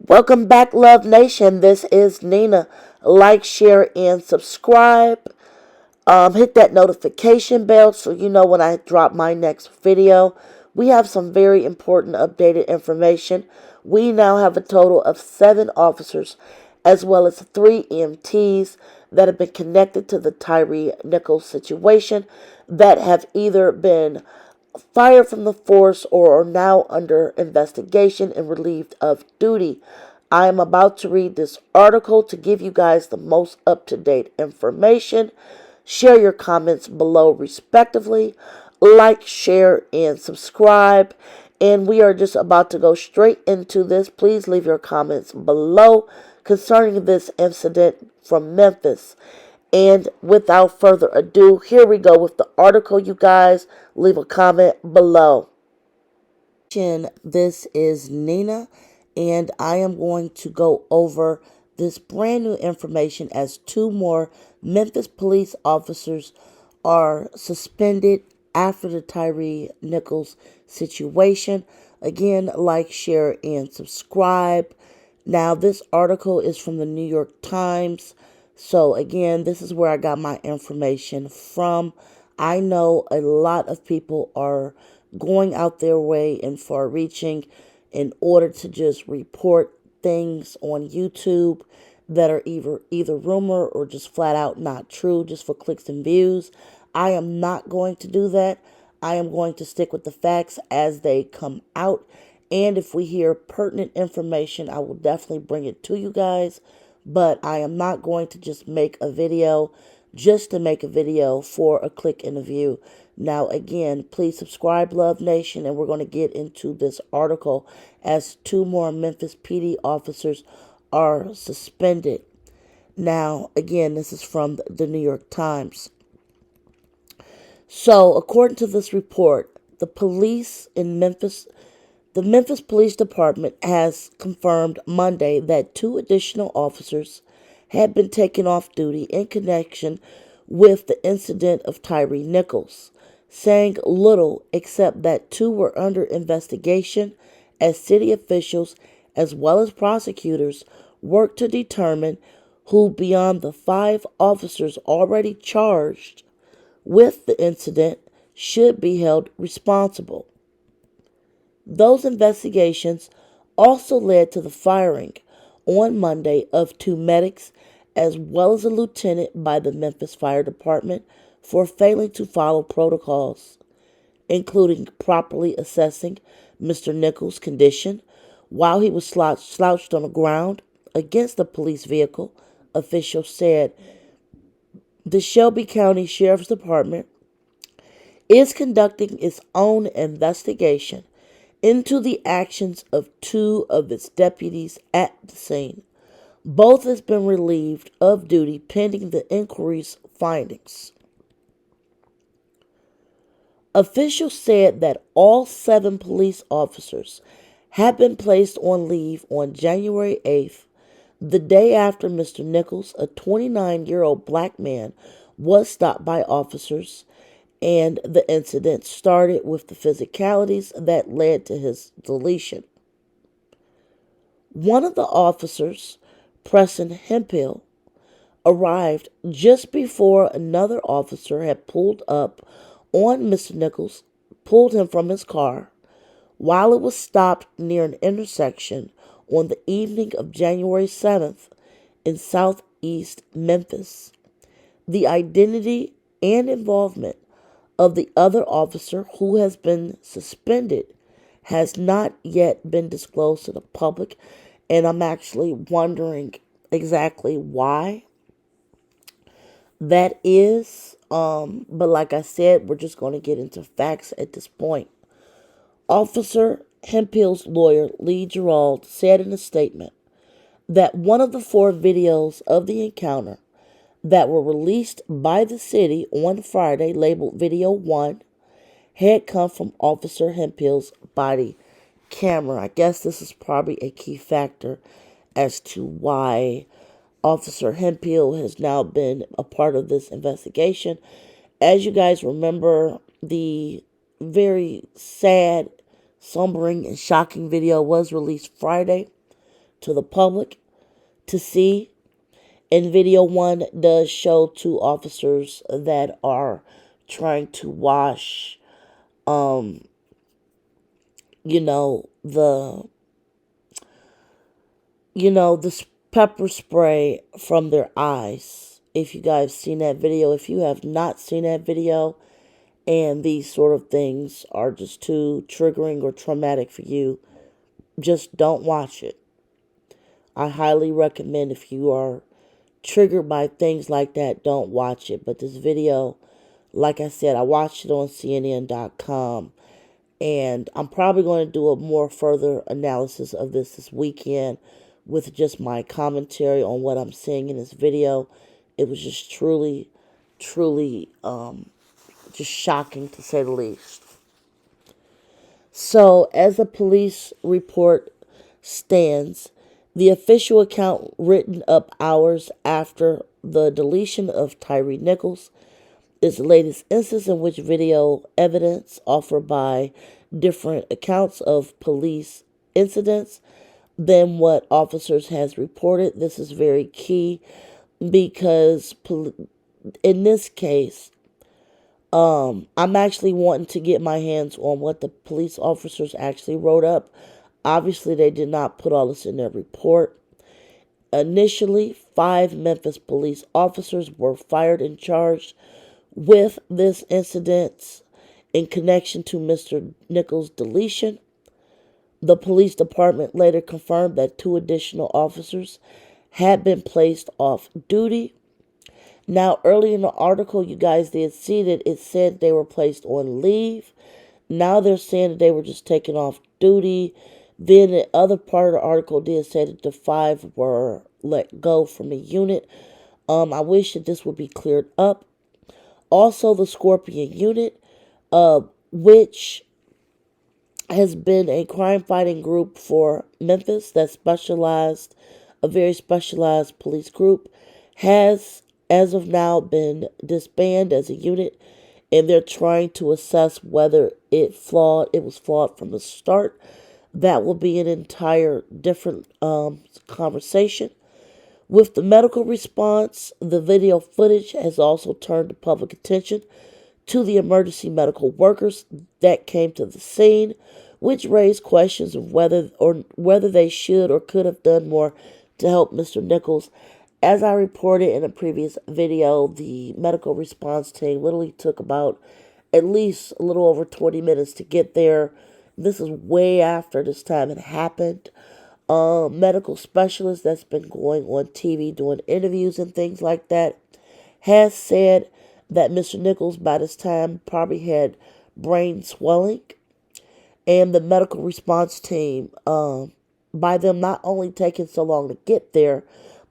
Welcome back, Love Nation. This is Nina. Like, share, and subscribe. Hit that notification bell so you know when I drop my next video. We have some very important updated information. We now have a total of 7 officers as well as 3 EMTs that have been connected to the Tyre Nichols situation that have either been fired from the force or are now under investigation and relieved of duty. I am about to read this article to give you guys the most up-to-date information. Share your comments below respectively. Like, share, and subscribe. And we are just about to go straight into this. Please leave your comments below concerning this incident from Memphis. And without further ado, here we go with the article, you guys. Leave a comment below. This is Nina, and I am going to go over this brand new information as 2 more Memphis police officers are suspended after the Tyre Nichols situation. Again, like, share, and subscribe. Now, this article is from the New York Times. So, again, this is where I got my information from. I know a lot of people are going out their way and far reaching in order to just report things on YouTube that are either rumor or just flat out not true, just for clicks and views. I am not going to do that. I am going to stick with the facts as they come out. And if we hear pertinent information, I will definitely bring it to you guys. But I am not going to just make a video just to make a video for a click and a view. Now, again, please subscribe, Love Nation, and we're going to get into this article as 2 more Memphis PD officers are suspended. Now, again, this is from the New York Times. So, according to this report, the Memphis Police Department has confirmed Monday that 2 additional officers had been taken off duty in connection with the incident of Tyre Nichols, saying little except that 2 were under investigation as city officials as well as prosecutors worked to determine who beyond the 5 officers already charged with the incident should be held responsible. Those investigations also led to the firing on Monday of 2 medics as well as a lieutenant by the Memphis Fire Department for failing to follow protocols, including properly assessing Mr. Nichols' condition while he was slouched on the ground against the police vehicle, officials said. The Shelby County Sheriff's Department is conducting its own investigation into the actions of 2 of its deputies at the scene. Both has been relieved of duty pending the inquiry's findings. Officials said that all 7 police officers have been placed on leave on January 8th, the day after Mr. Nichols, a 29-year-old black man, was stopped by officers, and the incident started with the physicalities that led to his deletion. One of the officers, Preston Hemphill, arrived just before another officer had pulled up on Mr. Nichols, pulled him from his car, while it was stopped near an intersection on the evening of January 7th in southeast Memphis. The identity and involvement of the other officer who has been suspended has not yet been disclosed to the public, and I'm actually wondering exactly why that is. But like I said, we're just going to get into facts at this point. Officer Hemphill's lawyer, Lee Gerald, said in a statement that one of the 4 videos of the encounter that were released by the city on Friday, labeled Video 1, had come from Officer Hemphill's body camera. I guess this is probably a key factor as to why Officer Hemphill has now been a part of this investigation. As you guys remember, the very sad, sombering, and shocking video was released Friday to the public to see. And video one does show two officers that are trying to wash, you know, the pepper spray from their eyes. If you guys seen that video, if you have not seen that video, and these sort of things are just too triggering or traumatic for you, just don't watch it. I highly recommend, if you are triggered by things like that, don't watch it. But this video, like I said, I watched it on CNN.com, and I'm probably going to do a more further analysis of this weekend with just my commentary on what I'm seeing in this video. It was just truly, truly, just shocking, to say the least. So, as the police report stands, the official account written up hours after the deletion of Tyre Nichols is the latest instance in which video evidence offered by different accounts of police incidents than what officers has reported. This is very key because in this case, I'm actually wanting to get my hands on what the police officers actually wrote up. Obviously, they did not put all this in their report. Initially, 5 Memphis police officers were fired and charged with this incident in connection to Mr. Nichols' deletion. The police department later confirmed that 2 additional officers had been placed off duty. Now, early in the article, you guys did see that it said they were placed on leave. Now they're saying that they were just taken off duty. Then the other part of the article did say that the 5 were let go from the unit. I wish that this would be cleared up. Also, the Scorpion unit, which has been a crime-fighting group for Memphis that specialized, a very specialized police group, has, as of now, been disbanded as a unit, and they're trying to assess whether it was flawed from the start. That will be an entire different conversation. With the medical response, the video footage has also turned the public attention to the emergency medical workers that came to the scene, which raised questions of whether they should or could have done more to help Mr. Nichols. As I reported in a previous video, the medical response team literally took about at least a little over 20 minutes to get there. This is way after this time it happened. Medical specialist that's been going on TV doing interviews and things like that has said that Mr. Nichols by this time probably had brain swelling. And the medical response team, by them not only taking so long to get there,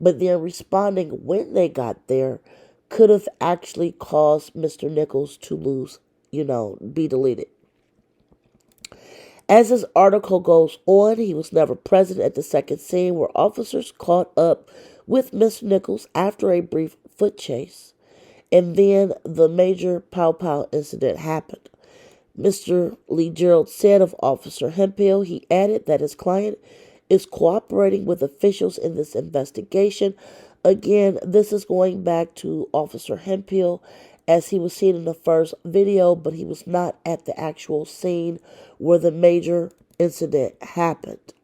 but then responding when they got there, could have actually caused Mr. Nichols to lose, be deleted. As this article goes on, he was never present at the second scene where officers caught up with Mr. Nichols after a brief foot chase. And then the major pow-pow incident happened. Mr. Lee Gerald said of Officer Hemphill, he added that his client is cooperating with officials in this investigation. Again, this is going back to Officer Hemphill as he was seen in the first video, but he was not at the actual scene where the major incident happened.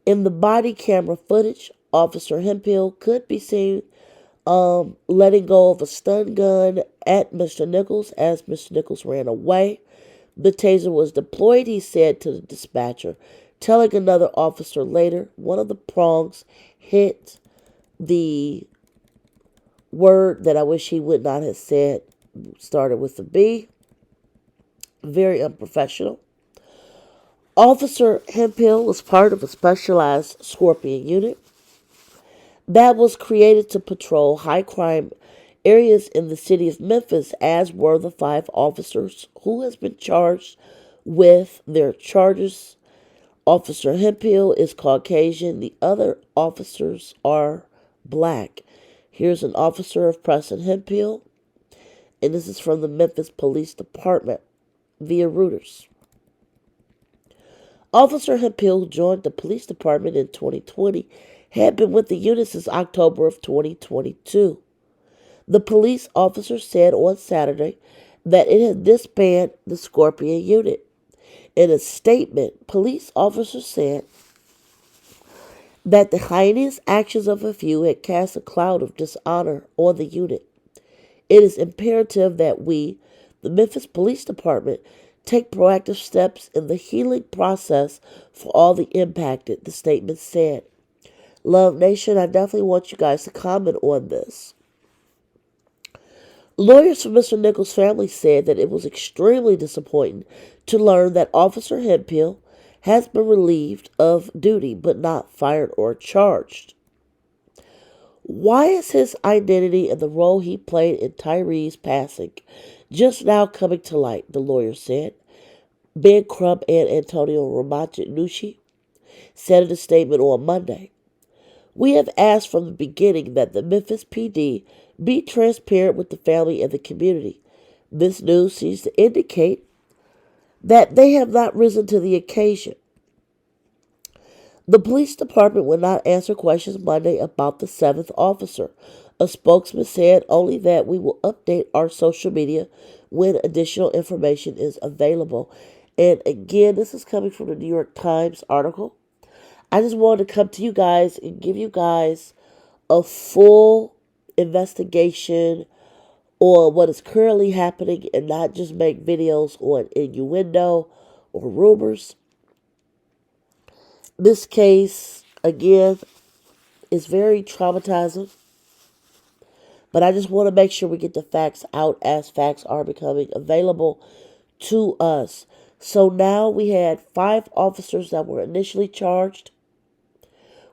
In the body camera footage, Officer Hemphill could be seen letting go of a stun gun at Mr. Nichols as Mr. Nichols ran away. The taser was deployed, he said to the dispatcher, telling another officer later one of the prongs hit the word that I wish he would not have said, started with a B. Very unprofessional. Officer Hemphill was part of a specialized Scorpion unit that was created to patrol high crime areas in the city of Memphis, as were the 5 officers who has been charged with their charges. Officer Hemphill is Caucasian. The other officers are black. Here's an officer of Preston Hemphill, and this is from the Memphis Police Department via Reuters. Officer Hemphill, who joined the police department in 2020, had been with the unit since October of 2022. The police officer said on Saturday that it had disbanded the Scorpion unit. In a statement, police officers said that the heinous actions of a few had cast a cloud of dishonor on the unit. It is imperative that we, the Memphis Police Department, take proactive steps in the healing process for all the impacted, the statement said. Love Nation, I definitely want you guys to comment on this. Lawyers for Mr. Nichols' family said that it was extremely disappointing to learn that Officer Hemphill has been relieved of duty but not fired or charged. Why is his identity and the role he played in Tyre's passing just now coming to light, the lawyer said. Ben Crump and Antonio Ramanucci said in a statement on Monday. We have asked from the beginning that the Memphis PD be transparent with the family and the community. This news seems to indicate that they have not risen to the occasion. The police department would not answer questions Monday about the seventh officer. A spokesman said only that we will update our social media when additional information is available. And again, this is coming from the New York Times article. I just wanted to come to you guys and give you guys a full investigation on what is currently happening and not just make videos on innuendo or rumors. This case, again, is very traumatizing, but I just want to make sure we get the facts out as facts are becoming available to us. So now we had 5 officers that were initially charged.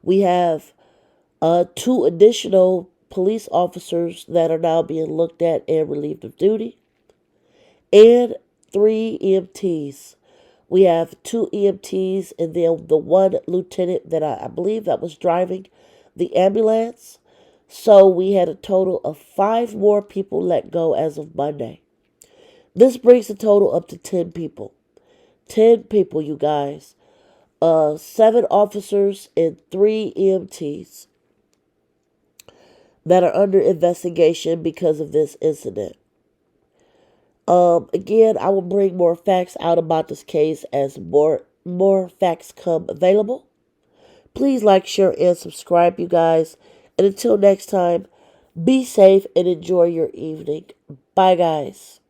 We have 2 additional police officers that are now being looked at and relieved of duty, and 3 EMTs. We have 2 EMTs and then the 1 lieutenant that I believe that was driving the ambulance. So we had a total of 5 more people let go as of Monday. This brings the total up to 10 people. 10 people, you guys. 7 officers and 3 EMTs that are under investigation because of this incident. Again, I will bring more facts out about this case as more facts come available. Please like, share, and subscribe, you guys. And until next time, be safe and enjoy your evening. Bye, guys.